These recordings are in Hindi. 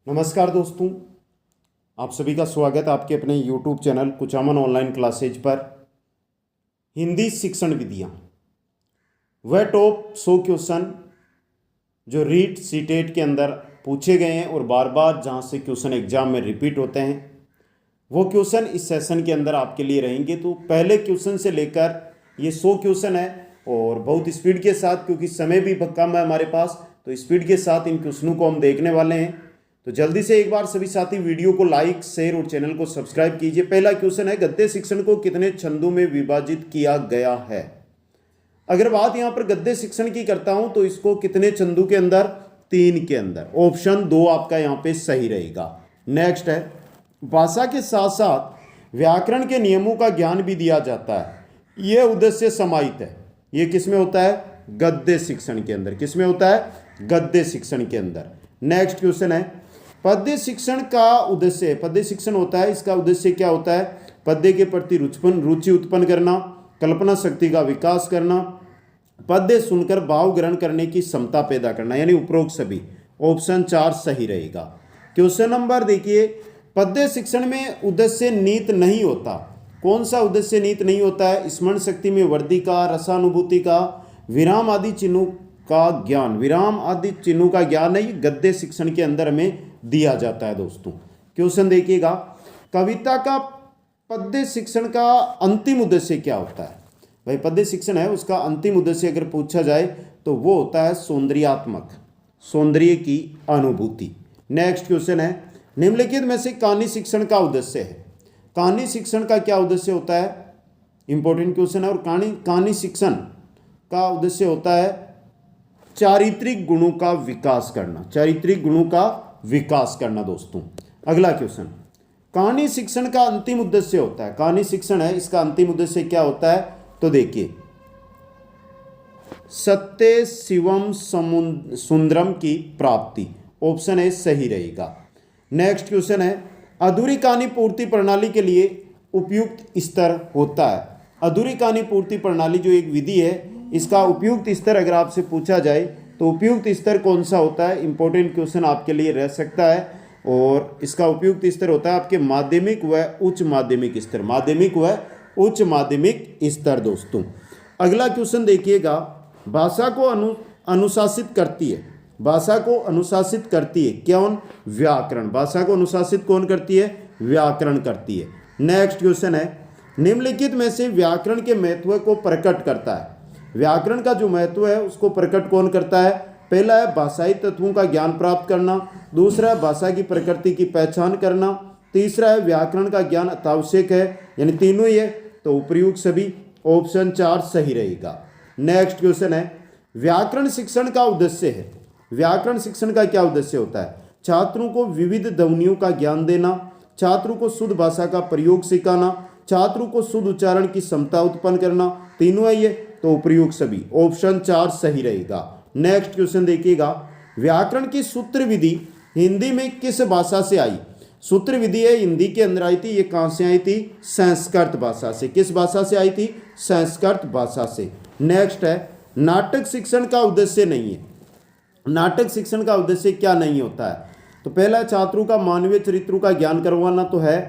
नमस्कार दोस्तों, आप सभी का स्वागत है आपके अपने YouTube channel Kuchaman online classes पर। हिंदी शिक्षण विधियाँ, वह टॉप 100 क्वेश्चन जो रीट सीटेट के अंदर पूछे गए हैं और बार बार जहाँ से क्वेश्चन एग्जाम में रिपीट होते हैं, वो क्वेश्चन इस सेशन के अंदर आपके लिए रहेंगे। तो पहले क्वेश्चन से लेकर ये 100 क्वेश्चन है और बहुत स्पीड के साथ, क्योंकि समय भी कम है हमारे पास, तो स्पीड के साथ इन क्वेश्चनों को हम देखने वाले हैं। तो जल्दी से एक बार सभी साथी वीडियो को लाइक, शेयर और चैनल को सब्सक्राइब कीजिए। पहला क्वेश्चन है, गद्य शिक्षण को कितने छंदों में विभाजित किया गया है। अगर बात यहां पर गद्य शिक्षण की करता हूं तो इसको कितने छंदों के अंदर, 3 के अंदर। ऑप्शन 2 आपका यहां पे सही रहेगा। नेक्स्ट है, भाषा के साथ साथ व्याकरण के नियमों का ज्ञान भी दिया जाता है। यह उद्देश्य समाहित है। यह किसमें होता है? गद्य शिक्षण के अंदर। किसमें होता है? गद्य शिक्षण के अंदर। नेक्स्ट क्वेश्चन है, पद्य शिक्षण का उद्देश्य, पद्य शिक्षण होता है, इसका उद्देश्य क्या होता है? पद्य के प्रति रुचि उत्पन्न करना, कल्पना शक्ति का विकास करना, पद्य सुनकर भाव ग्रहण करने की क्षमता पैदा करना, यानी उपरोक्त सभी। ऑप्शन 4 सही रहेगा। क्वेश्चन नंबर देखिए, पद्य शिक्षण में उद्देश्य नीत नहीं होता। कौन सा उद्देश्य नीत नहीं होता है? स्मरण शक्ति में वृद्धि का, रसानुभूति का, विराम आदि चिन्हों का ज्ञान। विराम आदि चिन्हों का ज्ञान है, गद्य शिक्षण के अंदर हमें दिया जाता है। दोस्तों क्वेश्चन देखिएगा, कविता का पद्य शिक्षण का अंतिम उद्देश्य क्या होता है? भाई पद्य शिक्षण है, उसका अंतिम उद्देश्य अगर पूछा जाए तो वो होता है सौंदर्यात्मक, सौंदर्य की अनुभूति। नेक्स्ट क्वेश्चन है, निम्नलिखित में से कहानी शिक्षण का उद्देश्य है। कहानी शिक्षण का क्या उद्देश्य होता है? इंपॉर्टेंट क्वेश्चन है। और कहानी शिक्षण का उद्देश्य होता है चारित्रिक गुणों का विकास करना, चारित्रिक गुणों का विकास करना। दोस्तों अगला क्वेश्चन, कहानी शिक्षण का अंतिम उद्देश्य होता है, कहानी शिक्षण है, इसका अंतिम उद्देश्य क्या होता है? तो देखिए, सत्य शिवम सुंदरम की प्राप्ति। ऑप्शन ए सही रहेगा। नेक्स्ट क्वेश्चन है, अधूरी कहानी पूर्ति प्रणाली के लिए उपयुक्त स्तर होता है। अधूरी कहानी पूर्ति प्रणाली जो एक विधि है, इसका उपयुक्त स्तर अगर आपसे पूछा जाए तो उपयुक्त स्तर कौन सा होता है? इंपॉर्टेंट क्वेश्चन आपके लिए रह सकता है। और इसका उपयुक्त स्तर होता है आपके माध्यमिक व उच्च माध्यमिक स्तर, माध्यमिक व उच्च माध्यमिक स्तर। दोस्तों अगला क्वेश्चन देखिएगा, भाषा को अनुशासित करती है, भाषा को अनुशासित करती है कौन? व्याकरण। भाषा को अनुशासित कौन करती है? व्याकरण करती है। नेक्स्ट क्वेश्चन है, निम्नलिखित में से व्याकरण के महत्व को प्रकट करता है। व्याकरण का जो महत्व है उसको प्रकट कौन करता है? पहला है भाषाई तत्वों का ज्ञान प्राप्त करना, दूसरा है भाषा की प्रकृति की पहचान करना, तीसरा है व्याकरण का ज्ञान अत्यावश्यक है, यानी तीनों ही है, तो उपयुक्त सभी। ऑप्शन 4 सही रहेगा। नेक्स्ट क्वेश्चन है, व्याकरण शिक्षण का उद्देश्य है। व्याकरण शिक्षण का क्या उद्देश्य होता है? छात्रों को विविध ध्वनियों का ज्ञान देना, छात्रों को शुद्ध भाषा का प्रयोग सिखाना, छात्रों को शुद्ध उच्चारण की क्षमता उत्पन्न करना, तीनों है ये, तो उपयुक्त सभी। ऑप्शन 4 सही रहेगा। नेक्स्ट क्वेश्चन देखिएगा, व्याकरण की सूत्र विधि हिंदी में किस भाषा से आई? सूत्र विधि है हिंदी के अंदर आई थी, ये कहां से आई थी? संस्कृत भाषा से। किस भाषा से आई थी? संस्कृत भाषा से। नेक्स्ट है, नाटक शिक्षण का उद्देश्य नहीं है। नाटक शिक्षण का उद्देश्य क्या नहीं होता है? तो पहला, छात्रों का मानवीय चरित्रों का ज्ञान करवाना तो है,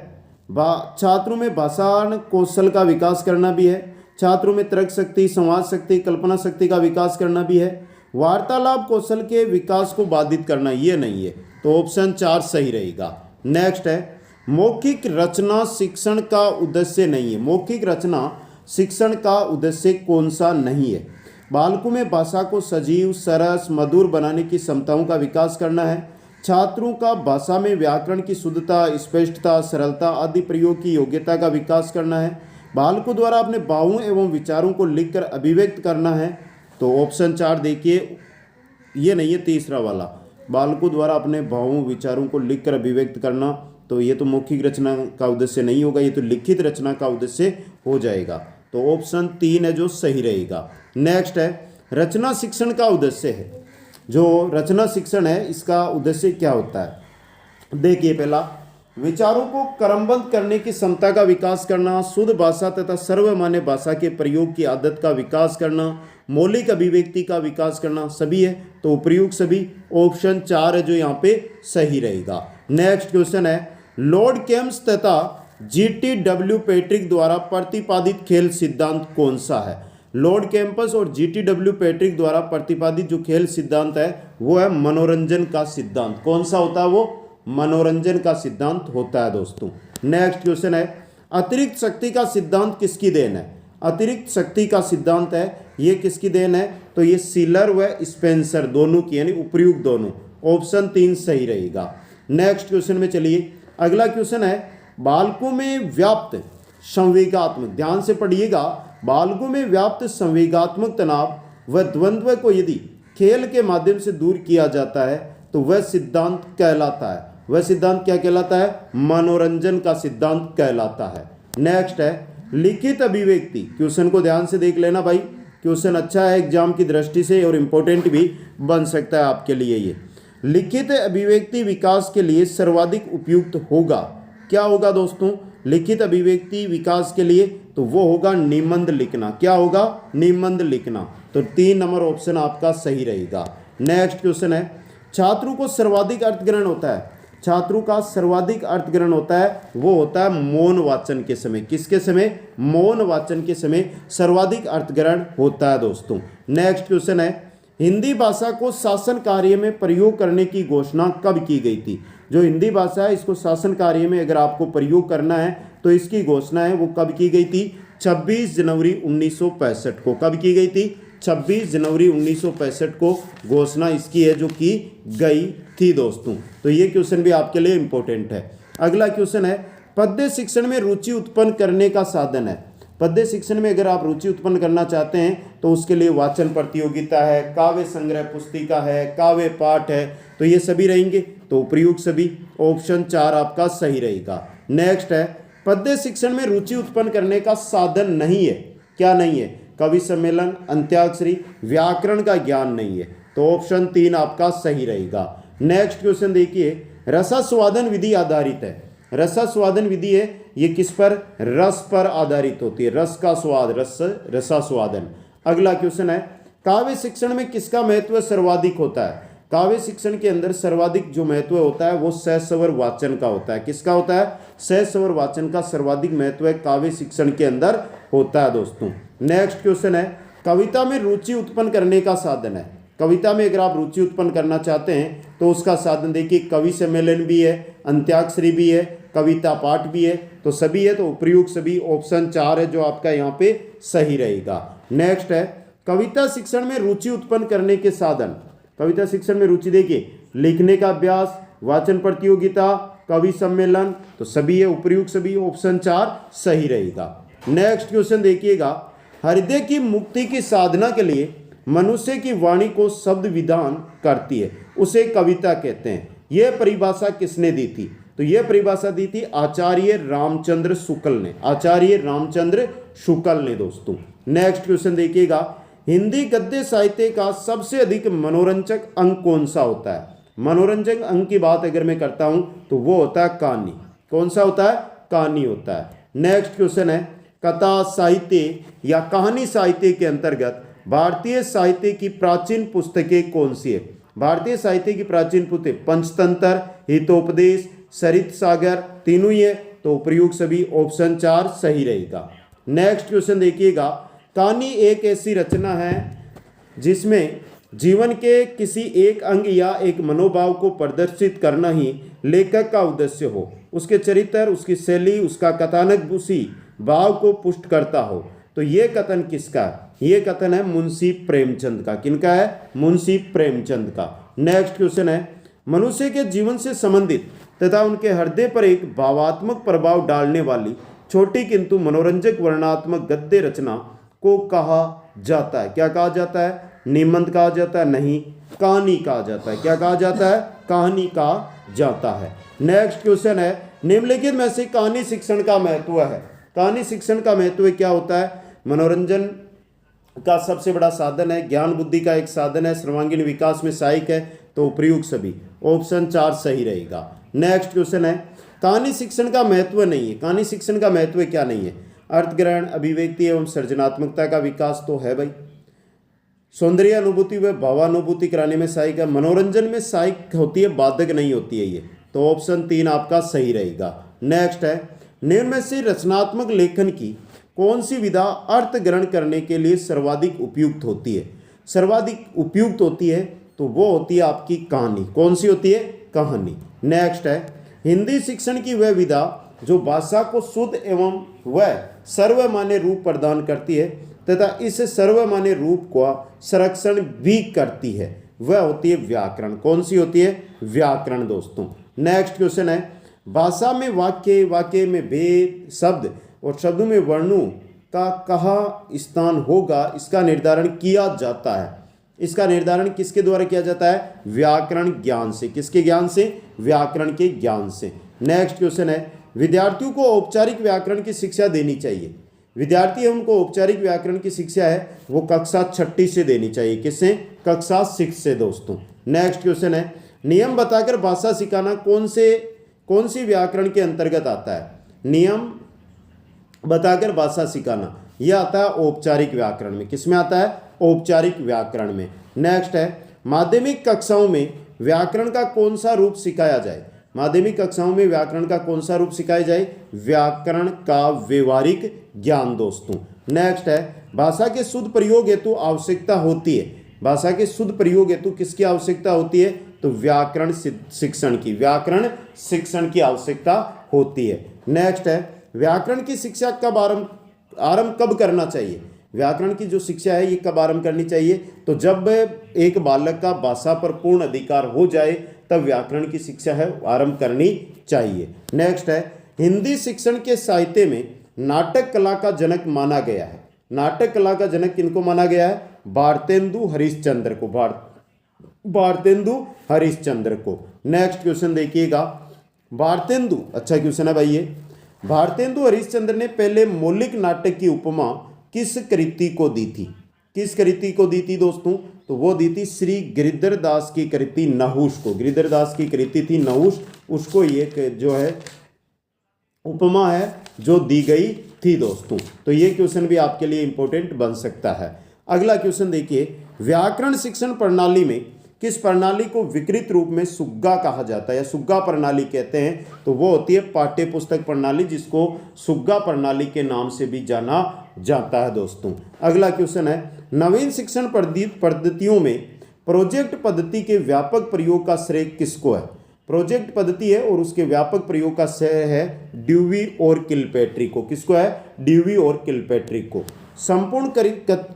छात्रों में भाषा कौशल का विकास करना भी है, छात्रों में तर्क शक्ति, संवाद शक्ति, कल्पना शक्ति का विकास करना भी है, वार्तालाप कौशल के विकास को बाधित करना ये नहीं है, तो ऑप्शन 4 सही रहेगा। नेक्स्ट है, मौखिक रचना शिक्षण का उद्देश्य नहीं है। मौखिक रचना शिक्षण का उद्देश्य कौन सा नहीं है? बालकों में भाषा को सजीव, सरस, मधुर बनाने की क्षमताओं का विकास करना है, छात्रों का भाषा में व्याकरण की शुद्धता, स्पष्टता, सरलता आदि प्रयोग की योग्यता का विकास करना है, बालकों द्वारा अपने भावों एवं विचारों को लिखकर अभिव्यक्त करना है, तो ऑप्शन 4 देखिए, ये नहीं है तीसरा वाला, बालकों द्वारा अपने भावों विचारों को लिखकर अभिव्यक्त करना, तो ये तो मौखिक रचना का उद्देश्य नहीं होगा, ये तो लिखित रचना का उद्देश्य हो जाएगा, तो ऑप्शन 3 है जो सही रहेगा। नेक्स्ट है, रचना शिक्षण का उद्देश्य है। जो रचना शिक्षण है इसका उद्देश्य क्या होता है? देखिए, पहला, विचारों को क्रमबद्ध करने की क्षमता का विकास करना, शुद्ध भाषा तथा सर्वमान्य भाषा के प्रयोग की आदत का विकास करना, मौलिक अभिव्यक्ति का विकास करना, सभी है तो उपयुक्त सभी। ऑप्शन 4 है जो यहाँ पे सही रहेगा। नेक्स्ट क्वेश्चन है, लॉर्ड केम्स तथा GTW पैट्रिक द्वारा प्रतिपादित खेल सिद्धांत कौन सा है? लॉर्ड कैंपस और GTW पैट्रिक द्वारा प्रतिपादित जो खेल सिद्धांत है वो है मनोरंजन का सिद्धांत। कौन सा होता है वो? मनोरंजन का सिद्धांत होता है दोस्तों। नेक्स्ट क्वेश्चन है, अतिरिक्त शक्ति का सिद्धांत किसकी देन है? अतिरिक्त शक्ति का सिद्धांत है ये किसकी देन है? तो ये सीलर व स्पेंसर दोनों की, यानी उपयुक्त दोनों। ऑप्शन 3 सही रहेगा। नेक्स्ट क्वेश्चन में चलिए, अगला क्वेश्चन है, बालकों में व्याप्त संवेगात्मक, ध्यान से पढ़िएगा, बालकों में व्याप्त संवेगात्मक तनाव व द्वंद्व को यदि खेल के माध्यम से दूर किया जाता है तो वह सिद्धांत कहलाता है। वह सिद्धांत क्या कहलाता है? मनोरंजन का सिद्धांत कहलाता है। नेक्स्ट है, लिखित अभिव्यक्ति। क्वेश्चन को ध्यान से देख लेना भाई, क्वेश्चन अच्छा है एग्जाम की दृष्टि से और इम्पोर्टेंट भी बन सकता है आपके लिए। ये लिखित अभिव्यक्ति विकास के लिए सर्वाधिक उपयुक्त होगा। क्या होगा दोस्तों? लिखित अभिव्यक्ति विकास के लिए तो वो होगा निबंध लिखना। क्या होगा? निबंध लिखना। तो 3 नंबर ऑप्शन आपका सही रहेगा। नेक्स्ट क्वेश्चन है, छात्रों को सर्वाधिक अर्थग्रहण होता है। छात्रों का सर्वाधिक अर्थग्रहण होता है वो होता है मौन वाचन के समय। किसके समय? मौन वाचन के समय सर्वाधिक अर्थग्रहण होता है दोस्तों। नेक्स्ट क्वेश्चन है, हिंदी भाषा को शासन कार्य में प्रयोग करने की घोषणा कब की गई थी? जो हिंदी भाषा है इसको शासन कार्य में अगर आपको प्रयोग करना है तो इसकी घोषणा है वो कब की गई थी? 26 जनवरी 1965 को। कब की गई थी? 26 जनवरी 1965 को घोषणा इसकी है जो की गई थी दोस्तों। तो ये क्वेश्चन भी आपके लिए इंपॉर्टेंट है। अगला क्वेश्चन है, पद्य शिक्षण में रुचि उत्पन्न करने का साधन है। पद्य शिक्षण में अगर आप रुचि उत्पन्न करना चाहते हैं तो उसके लिए वाचन प्रतियोगिता है, काव्य संग्रह पुस्तिका है, काव्य पाठ है, तो ये सभी रहेंगे तो प्रयुक्त सभी। ऑप्शन 4 आपका सही रहेगा। नेक्स्ट है, पद्य शिक्षण में रुचि उत्पन्न करने का साधन नहीं है। क्या नहीं है? कवि सम्मेलन, अंत्याक्षरी, व्याकरण का ज्ञान नहीं है, तो ऑप्शन 3 आपका सही रहेगा। नेक्स्ट क्वेश्चन देखिए, रसास्वादन विधि आधारित है। रसास्वादन विधि है ये किस पर? रस पर आधारित होती है। रस का स्वाद, रसास्वादन। अगला क्वेश्चन है, काव्य शिक्षण में किसका महत्व सर्वाधिक होता है? काव्य शिक्षण के अंदर सर्वाधिक जो महत्व होता है वो सहस्वर वाचन का होता है। किसका होता है? सहस्वर वाचन का सर्वाधिक महत्व काव्य शिक्षण के अंदर होता है दोस्तों। नेक्स्ट क्वेश्चन है, कविता में रुचि उत्पन्न करने का साधन है। कविता में अगर आप रुचि उत्पन्न करना चाहते हैं तो उसका साधन देखिए, कवि सम्मेलन भी है, अंत्याक्षरी भी है, कविता पाठ भी है, तो सभी है तो प्रयुक्त सभी। ऑप्शन 4 है जो आपका यहाँ पे सही रहेगा। नेक्स्ट है, कविता शिक्षण में रुचि उत्पन्न करने के साधन। कविता शिक्षण में रुचि देखिए, लिखने का अभ्यास, वाचन प्रतियोगिता, कवि सम्मेलन, तो सभी है उपयुक्त सभी। ऑप्शन 4 सही रहेगा। नेक्स्ट क्वेश्चन देखिएगा, हृदय की मुक्ति की साधना के लिए मनुष्य की वाणी को शब्द विधान करती है, उसे कविता कहते हैं। यह परिभाषा किसने दी थी? तो यह परिभाषा दी थी आचार्य रामचंद्र शुक्ल ने। आचार्य रामचंद्र शुक्ल ने दोस्तों। नेक्स्ट क्वेश्चन देखिएगा, हिंदी गद्य साहित्य का सबसे अधिक मनोरंजक अंग कौन सा होता है? मनोरंजक अंग की बात अगर मैं करता हूं तो वो होता है कहानी। कौन सा होता है? कहानी होता है। नेक्स्ट क्वेश्चन है, कथा साहित्य या कहानी साहित्य के अंतर्गत भारतीय साहित्य की प्राचीन पुस्तकें कौन सी है? भारतीय साहित्य की प्राचीन पुस्तक पंचतंत्र, हितोपदेश, सरित सागर, तीनों ही है तो प्रयुक्त सभी। ऑप्शन 4 सही रहेगा। नेक्स्ट क्वेश्चन देखिएगा, कहानी एक ऐसी रचना है जिसमें जीवन के किसी एक अंग या एक मनोभाव को प्रदर्शित करना ही लेखक का उद्देश्य हो। उसके चरित्र, उसकी शैली, उसका कथानक उसी भाव को पुष्ट करता हो। तो ये कथन किसका है? ये कथन है मुंशी प्रेमचंद का। किनका है? मुंशी प्रेमचंद का। नेक्स्ट क्वेश्चन है, मनुष्य के जीवन से संबंधित तथा उनके हृदय पर एक भावात्मक प्रभाव डालने वाली छोटी किंतु मनोरंजक वर्णनात्मक गद्य रचना को कहा जाता है। क्या कहा जाता है? निबंध कहा जाता है? नहीं, कहानी कहा जाता है। क्या कहा जाता है? कहानी कहा जाता है। नेक्स्ट क्वेश्चन है, निम्नलिखित में से कहानी शिक्षण का महत्व है। कहानी शिक्षण का महत्व क्या होता है? मनोरंजन का सबसे बड़ा साधन है, ज्ञान बुद्धि का एक साधन है, सर्वांगीण विकास में सहायक है, तो प्रयुक्त सभी। ऑप्शन 4 सही रहेगा। नेक्स्ट क्वेश्चन है, कहानी शिक्षण का महत्व नहीं है। कहानी शिक्षण का महत्व क्या नहीं है? अर्थग्रहण, अभिव्यक्ति एवं सृजनात्मकता का विकास तो है भाई। सौंदर्य अनुभूति व भावानुभूति कराने में सहायक है। मनोरंजन में सहायक होती है, बाधक नहीं होती है ये। तो ऑप्शन 3 आपका सही रहेगा। नेक्स्ट है, निम्न में से रचनात्मक लेखन की कौन सी विधा अर्थ ग्रहण करने के लिए सर्वाधिक उपयुक्त होती है? सर्वाधिक उपयुक्त होती है तो वो होती है आपकी कहानी। कौन सी होती है? कहानी। नेक्स्ट है, हिंदी शिक्षण की वह विधा जो भाषा को शुद्ध एवं वह सर्वमान्य रूप प्रदान करती है तथा इस सर्वमान्य रूप का संरक्षण भी करती है, वह होती है व्याकरण। कौन सी होती है? व्याकरण दोस्तों। नेक्स्ट क्वेश्चन है, भाषा में वाक्य, वाक्य में भेद, शब्द और शब्दों में वर्णों का कहाँ स्थान होगा, इसका निर्धारण किया जाता है। इसका निर्धारण किसके द्वारा किया जाता है? व्याकरण ज्ञान से। किसके ज्ञान से? व्याकरण के ज्ञान से। नेक्स्ट क्वेश्चन है, विद्यार्थियों को औपचारिक व्याकरण की शिक्षा देनी चाहिए। विद्यार्थी उनको औपचारिक व्याकरण की शिक्षा है वो कक्षा 6 से देनी चाहिए। किससे? कक्षा 6 से दोस्तों। नेक्स्ट क्वेश्चन है, नियम बताकर भाषा सिखाना कौन सी व्याकरण के अंतर्गत आता है? नियम बताकर भाषा सिखाना यह आता है औपचारिक व्याकरण में। किसमें आता है? औपचारिक व्याकरण में। नेक्स्ट है, माध्यमिक कक्षाओं में व्याकरण का कौन सा रूप सिखाया जाए? माध्यमिक कक्षाओं में व्याकरण का कौन सा रूप सिखाया जाए? व्याकरण का व्यवहारिक ज्ञान दोस्तों। नेक्स्ट है, भाषा के शुद्ध प्रयोग हेतु आवश्यकता होती है। भाषा के शुद्ध प्रयोग हेतु किसकी आवश्यकता होती है? तो व्याकरण शिक्षण की। व्याकरण शिक्षण की आवश्यकता होती है। नेक्स्ट है, व्याकरण की शिक्षा कब आरंभ कब करना चाहिए? व्याकरण की जो शिक्षा है ये कब आरंभ करनी चाहिए? तो जब एक बालक का भाषा पर पूर्ण अधिकार हो जाए तब व्याकरण की शिक्षा है आरंभ करनी चाहिए। नेक्स्ट है, हिंदी शिक्षण के साहित्य में नाटक कला का जनक माना गया है। नाटक कला का जनक किनको माना गया है? भारतेंदु हरिश्चंद्र को। भारतेंदु हरिश्चंद्र को। नेक्स्ट क्वेश्चन देखिएगा, भारतेंदु, अच्छा क्वेश्चन है भाई ये। भारतेंदु हरिश्चंद्र ने पहले मौलिक नाटक की उपमा किस कृति को दी थी? किस कृति को दी थी दोस्तों? तो वो दी थी श्री गिरिधर दास की कृति नहुष को। गिरिधर दास की कृति थी नहुष, उसको ये जो है उपमा है जो दी गई थी दोस्तों। तो ये क्वेश्चन भी आपके लिए इंपॉर्टेंट बन सकता है। अगला क्वेश्चन देखिए, व्याकरण शिक्षण प्रणाली में किस प्रणाली को विकृत रूप में सुग्गा कहा जाता है या सुग्गा प्रणाली कहते हैं? तो वो होती है पाठ्य पुस्तक प्रणाली, जिसको सुग्गा प्रणाली के नाम से भी जाना जाता है दोस्तों। अगला क्वेश्चन है, नवीन शिक्षण पद्धतियों में प्रोजेक्ट पद्धति के व्यापक प्रयोग का श्रेय किसको है? प्रोजेक्ट पद्धति है और उसके व्यापक प्रयोग का श्रेय है ड्यूवी और किलपेट्री को। किसको है? ड्यूवी और किलपेट्री को। संपूर्ण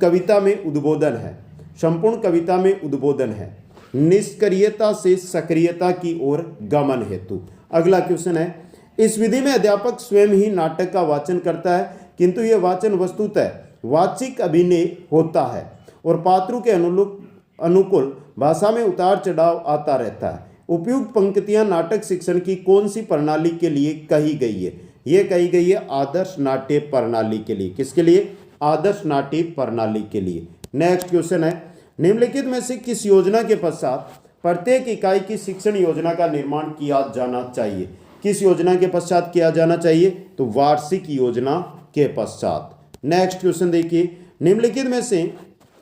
कविता में उद्बोधन है। संपूर्ण कविता में उद्बोधन है निष्क्रियता से सक्रियता की ओर गमन हेतु। अगला क्वेश्चन है, इस विधि में अध्यापक स्वयं ही नाटक का वाचन करता है, किंतु यह वाचन वस्तुतः वाचिक अभिनय होता है और पात्रों के अनुकूल भाषा में उतार चढ़ाव आता रहता है। उपयुक्त पंक्तियां नाटक शिक्षण की कौन सी प्रणाली के लिए कही गई है? ये कही गई है आदर्श नाट्य प्रणाली के लिए। किसके लिए? आदर्श नाट्य प्रणाली के लिए। नेक्स्ट क्वेश्चन है, निम्नलिखित में से किस योजना के पश्चात प्रत्येक इकाई की शिक्षण योजना का निर्माण किया जाना चाहिए? किस योजना के पश्चात किया जाना चाहिए? तो वार्षिक योजना के पश्चात। नेक्स्ट क्वेश्चन देखिए, निम्नलिखित में से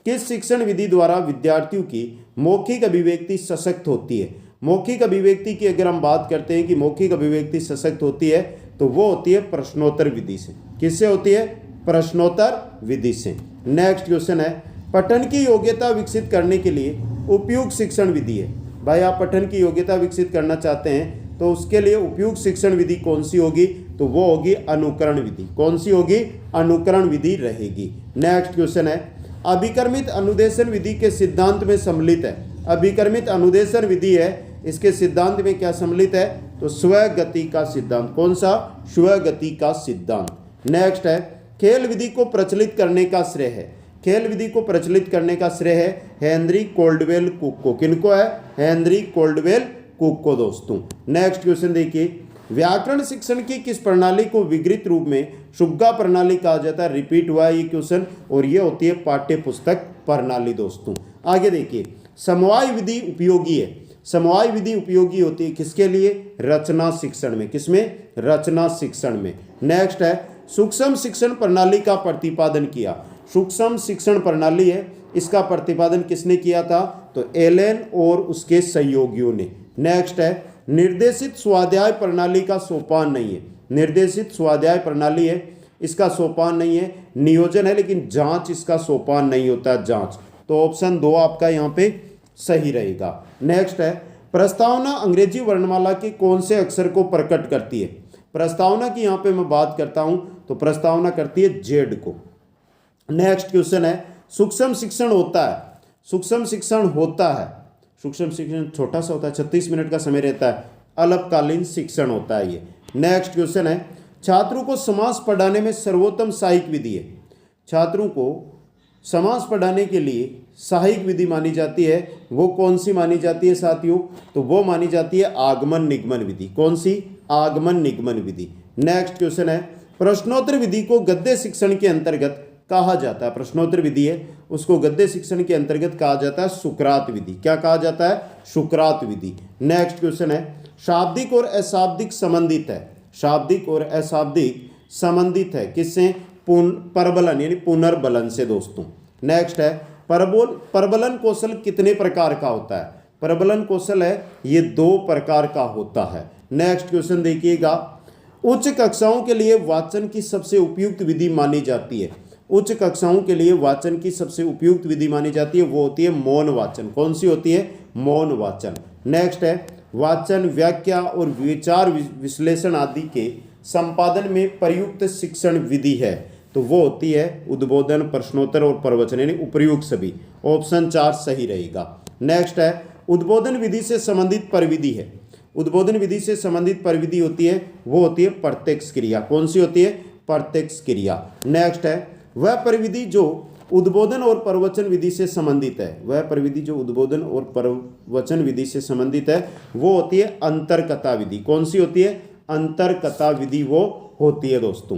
किस शिक्षण विधि द्वारा विद्यार्थियों की मौखिक अभिव्यक्ति सशक्त होती है? मौखिक अभिव्यक्ति की अगर हम बात करते हैं कि मौखिक अभिव्यक्ति सशक्त होती है तो वो होती है प्रश्नोत्तर विधि से। किससे होती है? प्रश्नोत्तर विधि से। नेक्स्ट क्वेश्चन है, पठन की योग्यता विकसित करने के लिए उपयुक्त शिक्षण विधि है। भाई आप पठन की योग्यता विकसित करना चाहते हैं तो उसके लिए उपयुक्त शिक्षण विधि कौन सी होगी? तो वो होगी अनुकरण विधि। कौन सी होगी? अनुकरण विधि रहेगी। नेक्स्ट क्वेश्चन है, अभिकर्मित अनुदेशन विधि के सिद्धांत में सम्मिलित है। अभिकर्मित अनुदेशन विधि है, इसके सिद्धांत में क्या सम्मिलित है? तो स्वगति का सिद्धांत। कौन सा? स्वगति का सिद्धांत। नेक्स्ट है, खेल विधि को प्रचलित करने का श्रेय है। खेल विधि को प्रचलित करने का श्रेय है हेनरी कोल्डवेल कुक को। किनको है? हेनरी कोल्डवेल कुक को दोस्तों। नेक्स्ट क्वेश्चन देखिए, व्याकरण शिक्षण की किस प्रणाली को विकृत रूप में सुग्गा प्रणाली कहा जाता है? रिपीट हुआ है ये क्वेश्चन और ये होती है पाठ्य पुस्तक प्रणाली दोस्तों। आगे देखिए, समवाय विधि उपयोगी है। समवाय विधि उपयोगी होती है किसके लिए? रचना शिक्षण में। किसमें? रचना शिक्षण में। नेक्स्ट है सूक्ष्म शिक्षण प्रणाली का प्रतिपादन किया। सूक्ष्म शिक्षण प्रणाली है, इसका प्रतिपादन किसने किया था? तो एलन और उसके सहयोगियों ने। नेक्स्ट है निर्देशित स्वाध्याय प्रणाली का सोपान नहीं है। निर्देशित स्वाध्याय प्रणाली है, इसका सोपान नहीं है, नियोजन है, लेकिन जांच इसका सोपान नहीं होता, जांच। तो ऑप्शन 2 आपका यहाँ पे सही रहेगा। नेक्स्ट है प्रस्तावना अंग्रेजी वर्णमाला के कौन से अक्षर को प्रकट करती है? प्रस्तावना की यहाँ पे मैं बात करता हूं तो प्रस्तावना करती है जेड को। नेक्स्ट क्वेश्चन है सूक्ष्म शिक्षण होता है, सूक्ष्म शिक्षण होता है, सूक्ष्म शिक्षण छोटा सा होता है, 36 मिनट का समय रहता है, अल्पकालीन शिक्षण होता है ये। नेक्स्ट क्वेश्चन है छात्रों को समास पढ़ाने में सर्वोत्तम सहायक विधि है। छात्रों को समास पढ़ाने के लिए सहायक विधि मानी जाती है, वो कौन सी मानी जाती है साथियों? तो वो मानी जाती है आगमन निगमन विधि। कौन सी? आगमन निगमन विधि। नेक्स्ट क्वेश्चन है प्रश्नोत्तर विधि को गद्य शिक्षण के अंतर्गत कहा जाता है। प्रश्नोत्तर विधि है उसको गद्य शिक्षण के अंतर्गत कहा जाता है सुकरात विधि। क्या कहा जाता है? सुकरात विधि। नेक्स्ट क्वेश्चन है शाब्दिक और अशाब्दिक संबंधित है। शाब्दिक और अशाब्दिक संबंधित है किससे? परबलन यानी पुनर्बलन से दोस्तों। नेक्स्ट है परबलन कौशल कितने प्रकार का होता है? परबलन कौशल है ये 2 प्रकार का होता है। नेक्स्ट क्वेश्चन देखिएगा उच्च कक्षाओं के लिए वाचन की सबसे उपयुक्त विधि मानी जाती है। उच्च कक्षाओं के लिए वाचन की सबसे उपयुक्त विधि मानी जाती है, वो होती है मौन वाचन। कौन सी होती है? मौन वाचन। नेक्स्ट है वाचन व्याख्या और विचार विश्लेषण आदि के संपादन में प्रयुक्त शिक्षण विधि है, तो वो होती है उद्बोधन, प्रश्नोत्तर और प्रवचन यानी उपर्युक्त सभी। ऑप्शन 4 सही रहेगा। नेक्स्ट है उद्बोधन विधि से संबंधित परविधि है। उद्बोधन विधि से संबंधित परविधि होती है वो होती है प्रत्यक्ष क्रिया। कौन सी होती है? प्रत्यक्ष क्रिया। नेक्स्ट है वह परविधि जो उद्बोधन और प्रवचन विधि से संबंधित है। वह परविधि जो उद्बोधन और प्रवचन विधि से संबंधित है वो होती है अंतरकथा विधि। कौन सी होती है? अंतरकथा विधि वो होती है दोस्तों।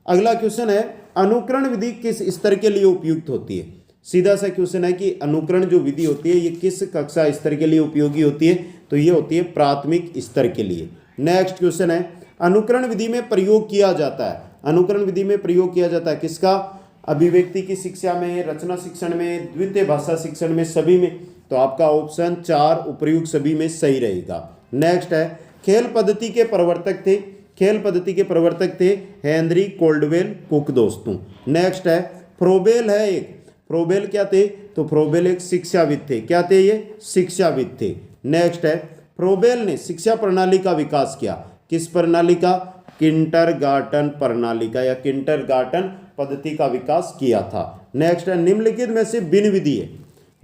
अगला क्वेश्चन है अनुकरण विधि किस स्तर के लिए उपयुक्त होती है? सीधा सा क्वेश्चन है कि अनुकरण जो विधि होती है ये किस कक्षा स्तर के लिए उपयोगी होती है? तो ये होती है प्राथमिक स्तर के लिए। नेक्स्ट क्वेश्चन है अनुकरण विधि में प्रयोग किया जाता है। अनुकरण विधि में प्रयोग किया जाता है किसका? अभिव्यक्ति की शिक्षा में, रचना शिक्षण में, द्वितीय भाषा शिक्षण में, सभी में। तो आपका ऑप्शन 4 उपयुक्त सभी में सही रहेगा। नेक्स्ट है खेल पद्धति के प्रवर्तक थे। खेल पद्धति के प्रवर्तक थे हेनरी कोल्डवेल कुक दोस्तों। नेक्स्ट है फ्रोबेल है एक। फ्रोबेल क्या थे? तो फ्रोबेल एक शिक्षाविद थे। क्या थे ये? शिक्षाविद थे। नेक्स्ट है फ्रोबेल ने शिक्षा प्रणाली का विकास किया। किस प्रणाली का? किंडरगार्टन प्रणाली का या किंडरगार्टन पद्धति का विकास किया था। नेक्स्ट है निम्नलिखित में से भिन्न विधि है।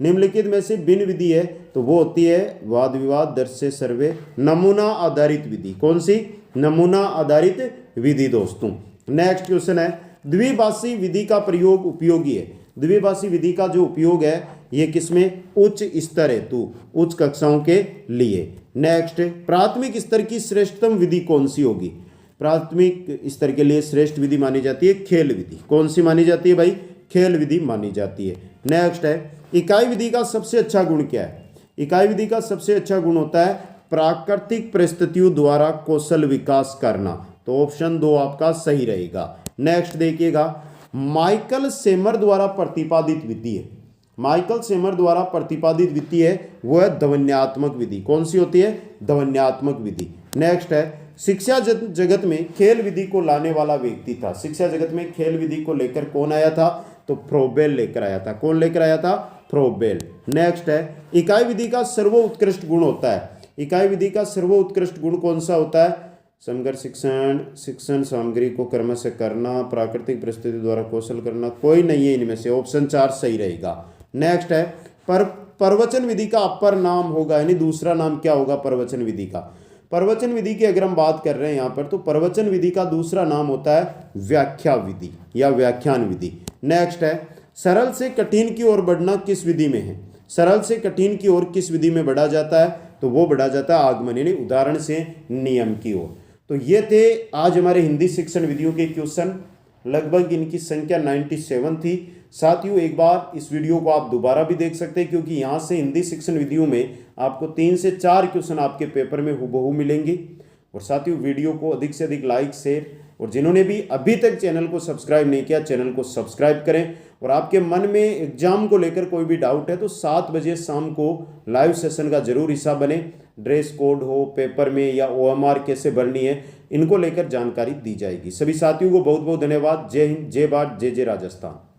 निम्नलिखित में से भिन्न विधि है तो वो होती है वाद विवाद दर्शय सर्वे नमूना आधारित विधि। कौन सी? नमूना आधारित विधि दोस्तों। नेक्स्ट क्वेश्चन है द्विभाषी विधि का प्रयोग उपयोगी है। द्विभाषी विधि का जो उपयोग है ये किसमें? उच्च स्तर हेतु, उच्च कक्षाओं के लिए। नेक्स्ट प्राथमिक स्तर की श्रेष्ठतम विधि कौन सी होगी? प्राथमिक स्तर के लिए श्रेष्ठ विधि मानी जाती है खेल विधि। कौन सी मानी जाती है भाई? खेल विधि मानी जाती है। नेक्स्ट है इकाई विधि का सबसे अच्छा गुण क्या है? इकाई विधि का सबसे अच्छा गुण होता है प्राकृतिक परिस्थितियों द्वारा कौशल विकास करना। तो ऑप्शन 2 आपका सही रहेगा। नेक्स्ट देखिएगा माइकल सेमर द्वारा प्रतिपादित विधि है। माइकल सेमर द्वारा प्रतिपादित विधि है वो है ध्वन्यात्मक विधि। कौन सी होती है? ध्वन्यात्मक विधि। नेक्स्ट है शिक्षा जगत में खेल विधि को लाने वाला व्यक्ति था। शिक्षा जगत में खेल विधि को लेकर कौन आया था? तो फ्रोबेल लेकर आया था। कौन लेकर आया था? फ्रोबेल। नेक्स्ट है इकाई विधि का सर्वोत्कृष्ट गुण होता है। इकाई विधि का सर्वोत्कृष्ट गुण कौन सा होता है? समग्र शिक्षण, शिक्षण सामग्री को क्रमशः करना, प्राकृतिक परिस्थिति द्वारा कौशल करना। कोई नहीं है इनमें से। ऑप्शन 4 सही रहेगा। नेक्स्ट है प्रवचन विधि का अपर नाम होगा यानी दूसरा नाम क्या होगा प्रवचन विधि का? प्रवचन विधि की अगर हम बात कर रहे हैं यहाँ पर तो प्रवचन विधि का दूसरा नाम होता है व्याख्या विधि या व्याख्यान विधि। नेक्स्ट है सरल से कठिन की ओर बढ़ना किस विधि में है? सरल से कठिन की ओर किस विधि में बढ़ा जाता है? तो वो बढ़ा जाता है आगमन यानी उदाहरण से नियम की ओर। तो ये थे आज हमारे हिंदी शिक्षण विधियों के क्वेश्चन। लगभग इनकी संख्या 97 थी। साथियों एक बार इस वीडियो को आप दोबारा भी देख सकते हैं, क्योंकि यहाँ से हिंदी शिक्षण विधियों में आपको 3 से 4 क्वेश्चन आपके पेपर में हूबहू मिलेंगे। और साथियों वीडियो को अधिक से अधिक लाइक, शेयर, और जिन्होंने भी अभी तक चैनल को सब्सक्राइब नहीं किया चैनल को सब्सक्राइब करें। और आपके मन में एग्जाम को लेकर कोई भी डाउट है तो 7 बजे शाम को लाइव सेशन का जरूर हिस्सा बने। ड्रेस कोड हो पेपर में या OMR कैसे भरनी है, इनको लेकर जानकारी दी जाएगी। सभी साथियों को बहुत बहुत धन्यवाद। जय हिंद, जय भारत, जय जय राजस्थान।